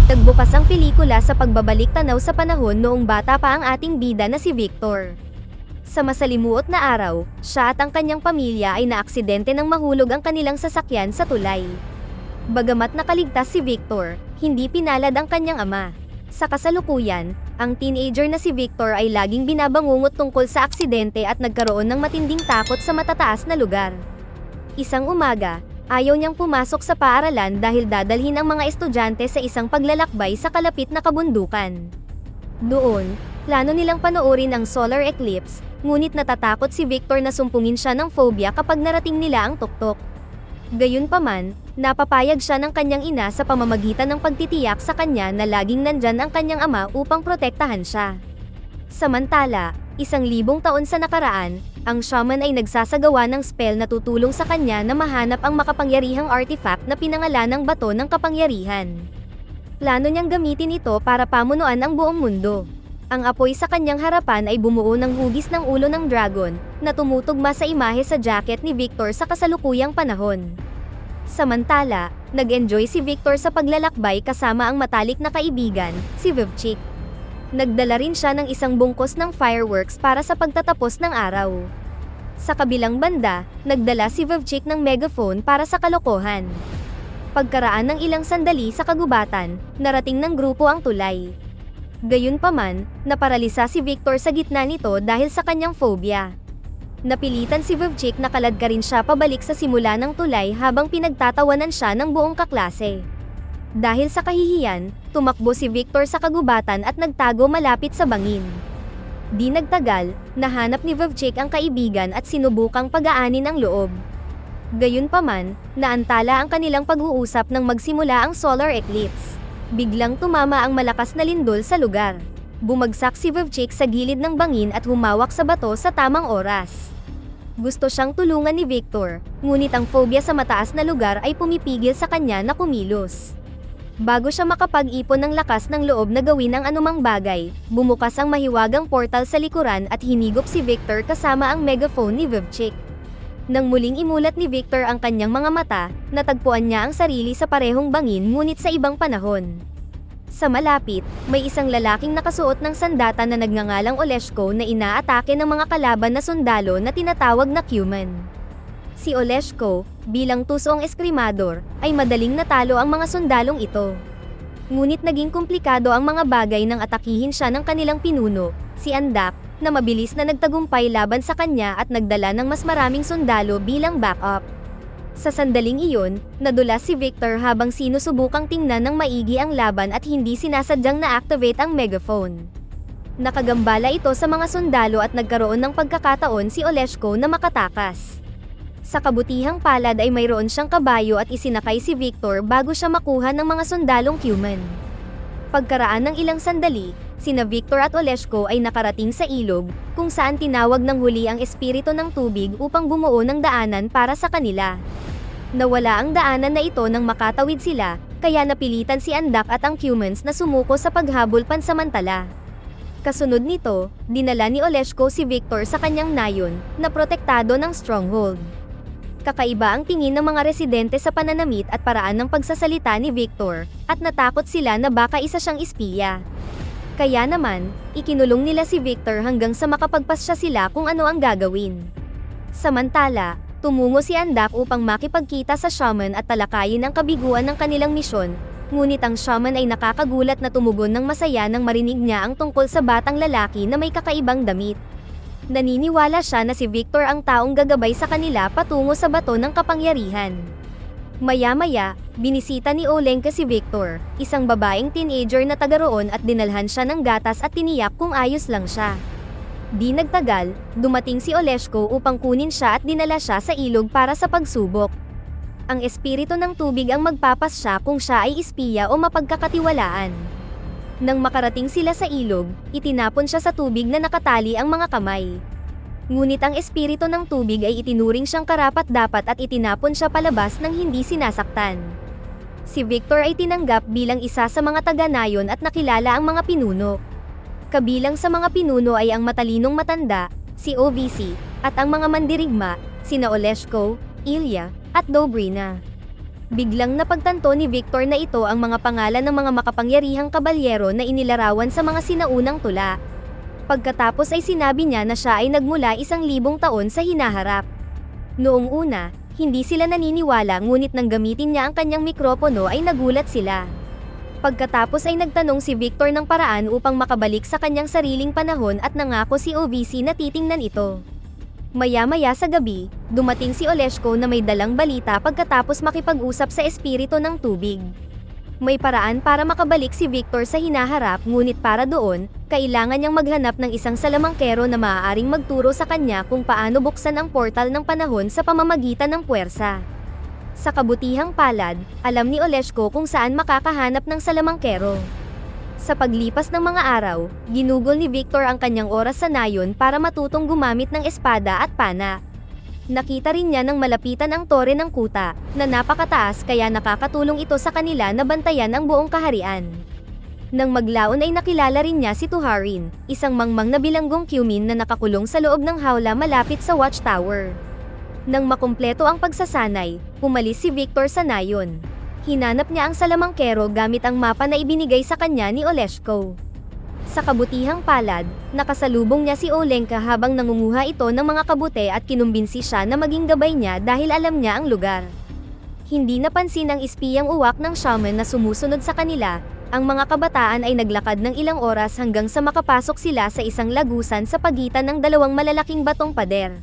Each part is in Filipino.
Nagbukas ang pelikula sa pagbabalik tanaw sa panahon noong bata pa ang ating bida na si Victor. Sa masalimuot na araw, siya at ang kanyang pamilya ay naaksidente nang mahulog ang kanilang sasakyan sa tulay. Bagamat nakaligtas si Victor, hindi pinalad ang kanyang ama. Sa kasalukuyan, ang teenager na si Victor ay laging binabangungot tungkol sa aksidente at nagkaroon ng matinding takot sa matataas na lugar. Isang umaga, ayaw niyang pumasok sa paaralan dahil dadalhin ang mga estudyante sa isang paglalakbay sa kalapit na kabundukan. Doon, plano nilang panoorin ang solar eclipse, ngunit natatakot si Victor na sumpungin siya ng phobia kapag narating nila ang tuktok. Gayunpaman, napapayag siya ng kanyang ina sa pamamagitan ng pagtitiyak sa kanya na laging nandyan ang kanyang ama upang protektahan siya. Samantala, 1,000 taon sa nakaraan, ang shaman ay nagsasagawa ng spell na tutulong sa kanya na mahanap ang makapangyarihang artifact na pinangalan ng bato ng kapangyarihan. Plano niyang gamitin ito para pamunuan ang buong mundo. Ang apoy sa kanyang harapan ay bumuo ng hugis ng ulo ng dragon, na tumutugma sa imahe sa jacket ni Victor sa kasalukuyang panahon. Samantala, nag-enjoy si Victor sa paglalakbay kasama ang matalik na kaibigan, si Vivchik. Nagdala rin siya ng isang bungkos ng fireworks para sa pagtatapos ng araw. Sa kabilang banda, nagdala si Vivchik ng megaphone para sa kalokohan. Pagkaraan ng ilang sandali sa kagubatan, narating ng grupo ang tulay. Gayunpaman, naparalisa si Victor sa gitna nito dahil sa kanyang phobia. Napilitan si Vivchik na kaladkarin siya pabalik sa simula ng tulay habang pinagtatawanan siya ng buong kaklase. Dahil sa kahihiyan, tumakbo si Victor sa kagubatan at nagtago malapit sa bangin. Di nagtagal, nahanap ni Vivchik ang kaibigan at sinubukang pag-aanin ang loob. Gayunpaman, naantala ang kanilang pag-uusap nang magsimula ang solar eclipse. Biglang tumama ang malakas na lindol sa lugar. Bumagsak si Vivchik sa gilid ng bangin at humawak sa bato sa tamang oras. Gusto siyang tulungan ni Victor, ngunit ang phobia sa mataas na lugar ay pumipigil sa kanya na kumilos. Bago siya makapag-ipon ng lakas ng loob na gawin ang anumang bagay, bumukas ang mahiwagang portal sa likuran at hinigop si Victor kasama ang megaphone ni Vivchik. Nang muling imulat ni Victor ang kanyang mga mata, natagpuan niya ang sarili sa parehong bangin ngunit sa ibang panahon. Sa malapit, may isang lalaking nakasuot ng sandata na nagngangalang Oleshko na inaatake ng mga kalaban na sundalo na tinatawag na Cuman. Si Oleshko, bilang tusong eskrimador, ay madaling natalo ang mga sundalong ito. Ngunit naging komplikado ang mga bagay nang atakihin siya ng kanilang pinuno, si Andak, na mabilis na nagtagumpay laban sa kanya at nagdala ng mas maraming sundalo bilang backup. Sa sandaling iyon, nadulas si Victor habang sinusubukang tingnan ng maigi ang laban at hindi sinasadyang na-activate ang megaphone. Nakagambala ito sa mga sundalo at nagkaroon ng pagkakataon si Oleshko na makatakas. Sa kabutihang palad ay mayroon siyang kabayo at isinakay si Victor bago siya makuha ng mga sundalong Cuman. Pagkaraan ng ilang sandali, sina Victor at Oleshko ay nakarating sa ilog, kung saan tinawag ng huli ang espiritu ng tubig upang bumuo ng daanan para sa kanila. Nawala ang daanan na ito nang makatawid sila, kaya napilitan si Andak at ang Cumans na sumuko sa paghabol pansamantala. Kasunod nito, dinala ni Oleshko si Victor sa kanyang nayon, na protektado ng stronghold. Kakaiba ang tingin ng mga residente sa pananamit at paraan ng pagsasalita ni Victor, at natakot sila na baka isa siyang espiya. Kaya naman, ikinulong nila si Victor hanggang sa makapagpasya sila kung ano ang gagawin. Samantala, tumungo si Andak upang makipagkita sa shaman at talakayin ang kabiguan ng kanilang misyon, ngunit ang shaman ay nakakagulat na tumugon ng masaya nang marinig niya ang tungkol sa batang lalaki na may kakaibang damit. Naniniwala siya na si Victor ang taong gagabay sa kanila patungo sa bato ng kapangyarihan. Maya-maya, binisita ni Olenka si Victor, isang babaeng teenager na taga roon at dinalhan siya ng gatas at tiniyak kung ayos lang siya. Di nagtagal, dumating si Oleshko upang kunin siya at dinala siya sa ilog para sa pagsubok. Ang espiritu ng tubig ang magpapasya kung siya ay espiya o mapagkakatiwalaan. Nang makarating sila sa ilog, itinapon siya sa tubig na nakatali ang mga kamay. Ngunit ang espiritu ng tubig ay itinuring siyang karapat-dapat at itinapon siya palabas nang hindi sinasaktan. Si Victor ay tinanggap bilang isa sa mga taga-nayon at nakilala ang mga pinuno. Kabilang sa mga pinuno ay ang matalinong matanda, si OVC, at ang mga mandirigma, sina Oleshko, Ilya, at Dobrina. Biglang napagtanto ni Victor na ito ang mga pangalan ng mga makapangyarihang kabalyero na inilarawan sa mga sinaunang tula. Pagkatapos ay sinabi niya na siya ay nagmula 1,000 taon sa hinaharap. Noong una, hindi sila naniniwala ngunit nang gamitin niya ang kanyang mikropono ay nagulat sila. Pagkatapos ay nagtanong si Victor ng paraan upang makabalik sa kanyang sariling panahon at nangako si OVC na titingnan ito. Maya-maya sa gabi, dumating si Oleshko na may dalang balita pagkatapos makipag-usap sa espiritu ng tubig. May paraan para makabalik si Victor sa hinaharap ngunit para doon, kailangan niyang maghanap ng isang salamangkero na maaaring magturo sa kanya kung paano buksan ang portal ng panahon sa pamamagitan ng puwersa. Sa kabutihang palad, alam ni Oleshko kung saan makakahanap ng salamangkero. Sa paglipas ng mga araw, ginugol ni Victor ang kanyang oras sa nayon para matutong gumamit ng espada at pana. Nakita rin niya nang malapitan ang tore ng kuta, na napakataas kaya nakakatulong ito sa kanila na bantayan ang buong kaharian. Nang maglaon ay nakilala rin niya si Tuharin, isang mangmang na bilanggong cumin na nakakulong sa loob ng hawla malapit sa watchtower. Nang makumpleto ang pagsasanay, umalis si Victor sa nayon. Hinanap niya ang salamangkero gamit ang mapa na ibinigay sa kanya ni Oleshko. Sa kabutihang palad, nakasalubong niya si Olenka habang nangunguha ito ng mga kabute at kinumbinsi siya na maging gabay niya dahil alam niya ang lugar. Hindi napansin ang espiyang uwak ng shaman na sumusunod sa kanila, ang mga kabataan ay naglakad ng ilang oras hanggang sa makapasok sila sa isang lagusan sa pagitan ng dalawang malalaking batong pader.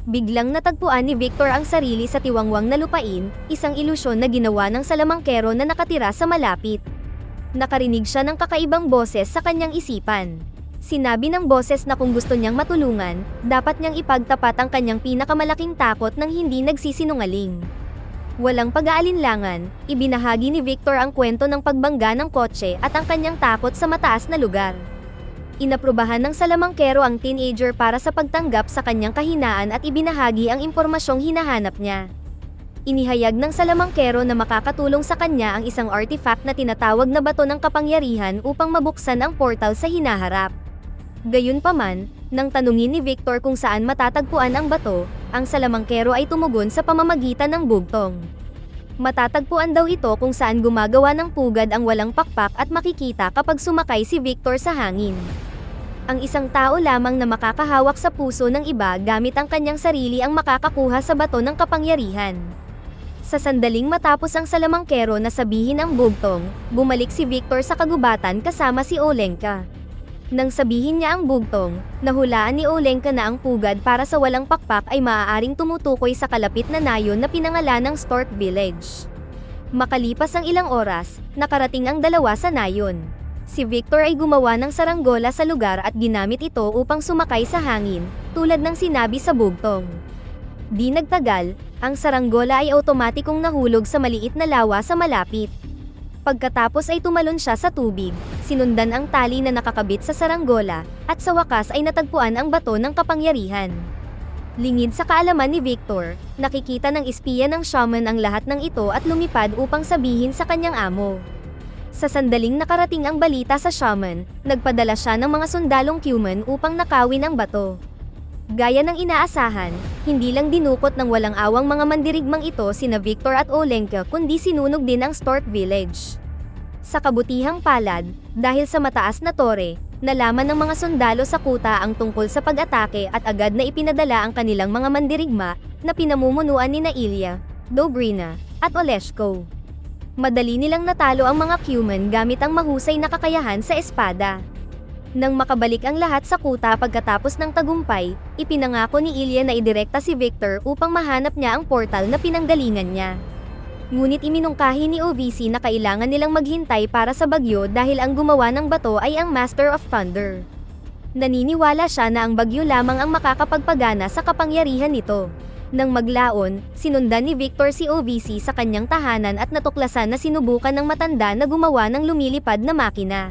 Biglang natagpuan ni Victor ang sarili sa tiwangwang na lupain, isang ilusyon na ginawa ng salamangkero na nakatira sa malapit. Nakarinig siya ng kakaibang boses sa kanyang isipan. Sinabi ng boses na kung gusto niyang matulungan, dapat niyang ipagtapat ang kanyang pinakamalaking takot ng hindi nagsisinungaling. Walang pag-aalinlangan, ibinahagi ni Victor ang kwento ng pagbangga ng kotse at ang kanyang takot sa mataas na lugar. Inaprubahan ng salamangkero ang teenager para sa pagtanggap sa kanyang kahinaan at ibinahagi ang impormasyong hinahanap niya. Inihayag ng salamangkero na makakatulong sa kanya ang isang artifact na tinatawag na bato ng kapangyarihan upang mabuksan ang portal sa hinaharap. Gayunpaman, nang tanungin ni Victor kung saan matatagpuan ang bato, ang salamangkero ay tumugon sa pamamagitan ng bugtong. Matatagpuan daw ito kung saan gumagawa ng pugad ang walang pakpak at makikita kapag sumakay si Victor sa hangin. Ang isang tao lamang na makakahawak sa puso ng iba gamit ang kanyang sarili ang makakakuha sa bato ng kapangyarihan. Sa sandaling matapos ang salamangkero na sabihin ang bugtong, bumalik si Victor sa kagubatan kasama si Olenka. Nang sabihin niya ang bugtong, nahulaan ni Olenka na ang pugad para sa walang pakpak ay maaaring tumutukoy sa kalapit na nayon na pinangalan ng Stork Village. Makalipas ang ilang oras, nakarating ang dalawa sa nayon. Si Victor ay gumawa ng saranggola sa lugar at ginamit ito upang sumakay sa hangin, tulad ng sinabi sa bugtong. Di nagtagal, ang saranggola ay otomatikong nahulog sa maliit na lawa sa malapit. Pagkatapos ay tumalon siya sa tubig, sinundan ang tali na nakakabit sa saranggola, at sa wakas ay natagpuan ang bato ng kapangyarihan. Lingid sa kaalaman ni Victor, nakikita ng espiya ng shaman ang lahat ng ito at lumipad upang sabihin sa kanyang amo. Sa sandaling nakarating ang balita sa shaman, nagpadala siya ng mga sundalong cuman upang nakawin ang bato. Gaya ng inaasahan, hindi lang dinukot ng walang awang mga mandirigmang ito sina Victor at Olenka kundi sinunog din ang Stork Village. Sa kabutihang palad, dahil sa mataas na tore, nalaman ng mga sundalo sa kuta ang tungkol sa pag-atake at agad na ipinadala ang kanilang mga mandirigma na pinamumunuan ni Ilya, Dobrina, at Oleshko. Madali nilang natalo ang mga cuman gamit ang mahusay na kakayahan sa espada. Nang makabalik ang lahat sa kuta pagkatapos ng tagumpay, ipinangako ni Ilya na idirekta si Victor upang mahanap niya ang portal na pinanggalingan niya. Ngunit iminungkahi ni OVC na kailangan nilang maghintay para sa bagyo dahil ang gumawa ng bato ay ang Master of Thunder. Naniniwala siya na ang bagyo lamang ang makakapagpagana sa kapangyarihan nito. Nang maglaon, sinundan ni Victor si OVC sa kanyang tahanan at natuklasan na sinubukan ng matanda na gumawa ng lumilipad na makina.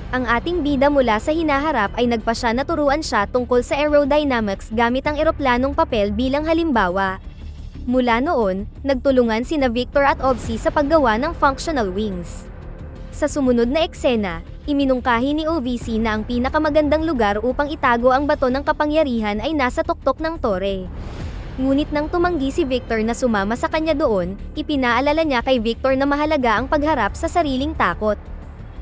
Ang ating bida mula sa hinaharap ay nagpasya na turuan siya tungkol sa aerodynamics gamit ang eroplanong papel bilang halimbawa. Mula noon, nagtulungan sina Victor at OVC sa paggawa ng functional wings. Sa sumunod na eksena, iminungkahi ni OVC na ang pinakamagandang lugar upang itago ang bato ng kapangyarihan ay nasa tuktok ng tore. Ngunit nang tumanggi si Victor na sumama sa kanya doon, ipinaalala niya kay Victor na mahalaga ang pagharap sa sariling takot.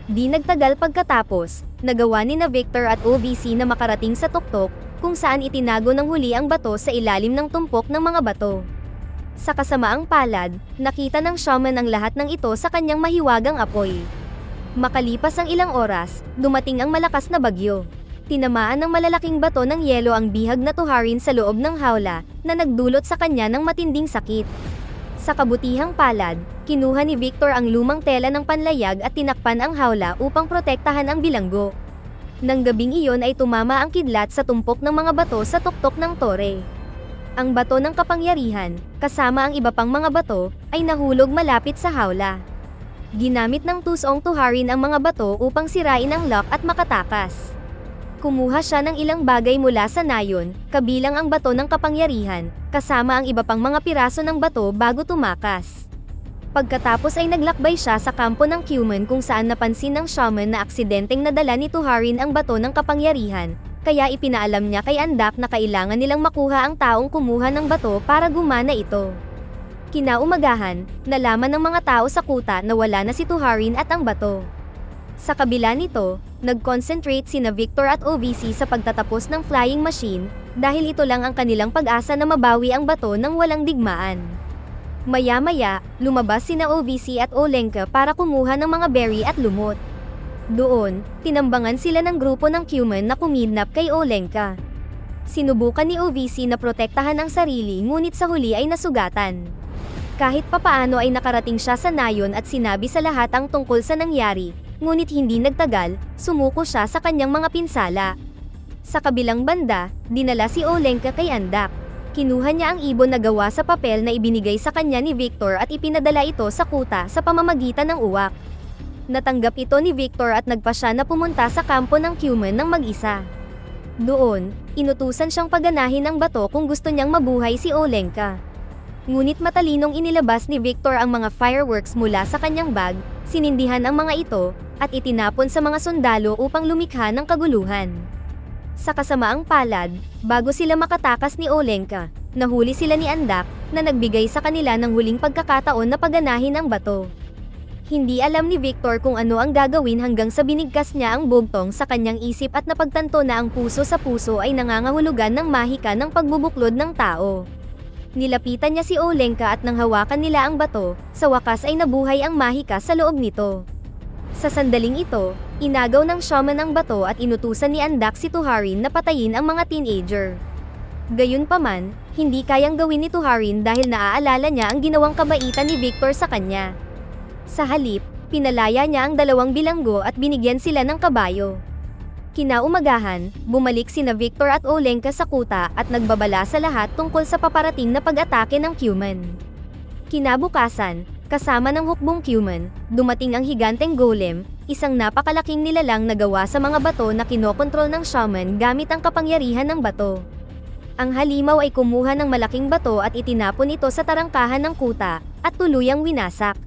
Di nagtagal pagkatapos, nagawa ni na Victor at OVC na makarating sa tuktok, kung saan itinago ng huli ang bato sa ilalim ng tumpok ng mga bato. Sa kasamaang palad, nakita ng shaman ang lahat ng ito sa kanyang mahiwagang apoy. Makalipas ang ilang oras, dumating ang malakas na bagyo. Tinamaan ng malalaking bato ng yelo ang bihag na tuharin sa loob ng hawla, na nagdulot sa kanya ng matinding sakit. Sa kabutihang palad, kinuha ni Victor ang lumang tela ng panlayag at tinakpan ang hawla upang protektahan ang bilanggo. Nang gabing iyon ay tumama ang kidlat sa tumpok ng mga bato sa tuktok ng tore. Ang bato ng kapangyarihan, kasama ang iba pang mga bato, ay nahulog malapit sa hawla. Ginamit ng tusong tuharin ang mga bato upang sirain ang lock at makatakas. Kumuha siya ng ilang bagay mula sa nayon, kabilang ang bato ng kapangyarihan, kasama ang iba pang mga piraso ng bato bago tumakas. Pagkatapos ay naglakbay siya sa kampo ng Cuman kung saan napansin ng shaman na aksidenteng nadala ni Tuharin ang bato ng kapangyarihan, kaya ipinaalam niya kay Andak na kailangan nilang makuha ang taong kumuha ng bato para gumana ito. Kinaumagahan, nalaman ng mga tao sa kuta na wala na si Tuharin at ang bato. Sa kabila nito, nag-concentrate sina Victor at OVC sa pagtatapos ng flying machine, dahil ito lang ang kanilang pag-asa na mabawi ang bato ng walang digmaan. Maya-maya, lumabas sina OVC at Olenka para kumuha ng mga berry at lumot. Doon, tinambangan sila ng grupo ng Cuman na kumidnap kay Olenka. Sinubukan ni OVC na protektahan ang sarili ngunit sa huli ay nasugatan. Kahit papaano ay nakarating siya sa nayon at sinabi sa lahat ang tungkol sa nangyari, ngunit hindi nagtagal, sumuko siya sa kanyang mga pinsala. Sa kabilang banda, dinala si Olenka kay Andak. Kinuha niya ang ibon na gawa sa papel na ibinigay sa kanya ni Victor at ipinadala ito sa kuta sa pamamagitan ng uwak. Natanggap ito ni Victor at nagpasya na pumunta sa kampo ng Cuman ng mag-isa. Doon, inutusan siyang paganahin ang bato kung gusto niyang mabuhay si Olenka. Ngunit matalinong inilabas ni Victor ang mga fireworks mula sa kanyang bag, sinindihan ang mga ito, at itinapon sa mga sundalo upang lumikha ng kaguluhan. Sa kasamaang palad, bago sila makatakas ni Olenka, nahuli sila ni Andak, na nagbigay sa kanila ng huling pagkakataon na paganahin ang bato. Hindi alam ni Victor kung ano ang gagawin hanggang sa binigkas niya ang bugtong sa kanyang isip at napagtanto na ang puso sa puso ay nangangahulugan ng mahika ng pagbubuklod ng tao. Nilapitan niya si Olenka at nang hawakan nila ang bato, sa wakas ay nabuhay ang mahika sa loob nito. Sa sandaling ito, inagaw ng shaman ang bato at inutusan ni Andak si Tuharin na patayin ang mga teenager. Gayunpaman, hindi kayang gawin ni Tuharin dahil naaalala niya ang ginawang kabaitan ni Victor sa kanya. Sa halip, pinalaya niya ang 2 bilanggo at binigyan sila ng kabayo. Kinaumagahan, bumalik sina Victor at Olenka sa kuta at nagbabala sa lahat tungkol sa paparating na pag-atake ng Cuman. Kinabukasan, kasama ng hukbong Cuman, dumating ang higanteng golem, isang napakalaking nilalang na gawa sa mga bato na kinokontrol ng shaman gamit ang kapangyarihan ng bato. Ang halimaw ay kumuha ng malaking bato at itinapon ito sa tarangkahan ng kuta, at tuluyang winasak.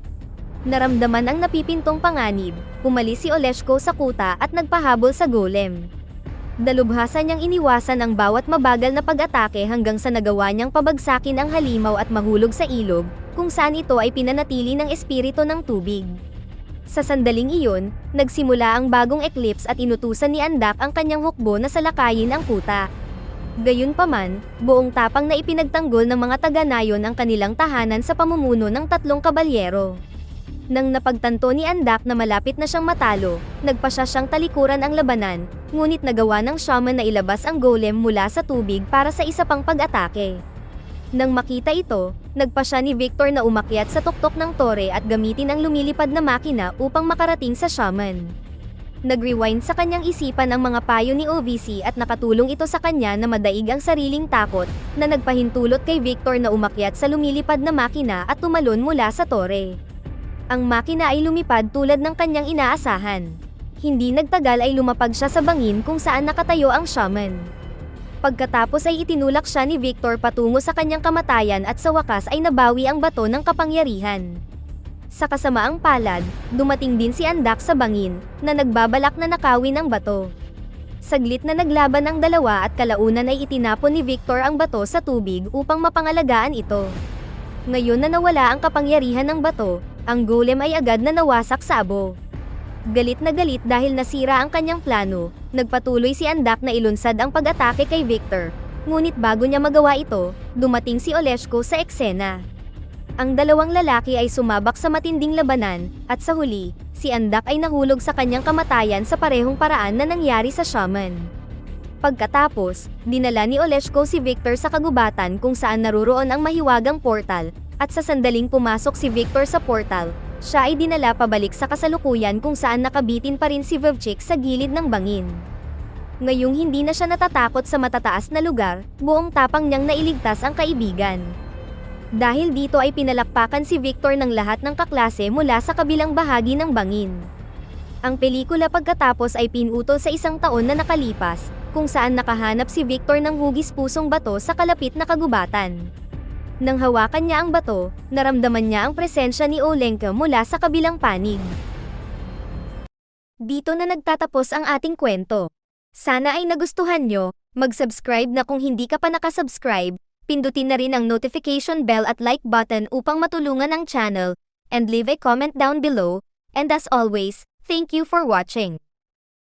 Naramdaman ang napipintong panganib, umalis si Oleshko sa kuta at nagpahabol sa golem. Dalubhasa niyang iniwasan ang bawat mabagal na pag-atake hanggang sa nagawa niyang pabagsakin ang halimaw at mahulog sa ilog, kung saan ito ay pinanatili ng espiritu ng tubig. Sa sandaling iyon, nagsimula ang bagong eclipse at inutusan ni Andak ang kanyang hukbo na salakayin ang kuta. Gayunpaman, buong tapang na ipinagtanggol ng mga taga-nayon ang kanilang tahanan sa pamumuno ng 3 kabalyero. Nang napagtanto ni Andak na malapit na siyang matalo, nagpasya siyang talikuran ang labanan, ngunit nagawa ng shaman na ilabas ang golem mula sa tubig para sa isa pang pag-atake. Nang makita ito, nagpasya ni Victor na umakyat sa tuktok ng tore at gamitin ang lumilipad na makina upang makarating sa shaman. Nag-rewind sa kanyang isipan ang mga payo ni OVC at nakatulong ito sa kanya na madaig ang sariling takot, na nagpahintulot kay Victor na umakyat sa lumilipad na makina at tumalon mula sa tore. Ang makina ay lumipad tulad ng kanyang inaasahan. Hindi nagtagal ay lumapag siya sa bangin kung saan nakatayo ang shaman. Pagkatapos ay itinulak siya ni Victor patungo sa kanyang kamatayan at sa wakas ay nabawi ang bato ng kapangyarihan. Sa kasamaang palad, dumating din si Andak sa bangin, na nagbabalak na nakawin ang bato. Saglit na naglaban ang dalawa at kalaunan ay itinapon ni Victor ang bato sa tubig upang mapangalagaan ito. Ngayon na nawala ang kapangyarihan ng bato, ang golem ay agad na nawasak sa abo. Galit na galit dahil nasira ang kanyang plano, nagpatuloy si Andak na ilunsad ang pag-atake kay Victor. Ngunit bago niya magawa ito, dumating si Oleshko sa eksena. Ang dalawang lalaki ay sumabak sa matinding labanan, at sa huli, si Andak ay nahulog sa kanyang kamatayan sa parehong paraan na nangyari sa shaman. Pagkatapos, dinala ni Oleshko si Victor sa kagubatan kung saan naruroon ang mahiwagang portal, at sa sandaling pumasok si Victor sa portal, siya ay dinala pabalik sa kasalukuyan kung saan nakabitin pa rin si Vovchik sa gilid ng bangin. Ngayong hindi na siya natatakot sa matataas na lugar, buong tapang niyang nailigtas ang kaibigan. Dahil dito ay pinalakpakan si Victor ng lahat ng kaklase mula sa kabilang bahagi ng bangin. Ang pelikula pagkatapos ay pinutol sa 1 taon na nakalipas, kung saan nakahanap si Victor ng hugis-pusong bato sa kalapit na kagubatan. Nang hawakan niya ang bato, naramdaman niya ang presensya ni Olenka mula sa kabilang panig. Dito na nagtatapos ang ating kwento. Sana ay nagustuhan nyo, mag-subscribe na kung hindi ka pa nakasubscribe, pindutin na rin ang notification bell at like button upang matulungan ang channel, and leave a comment down below, and as always, thank you for watching.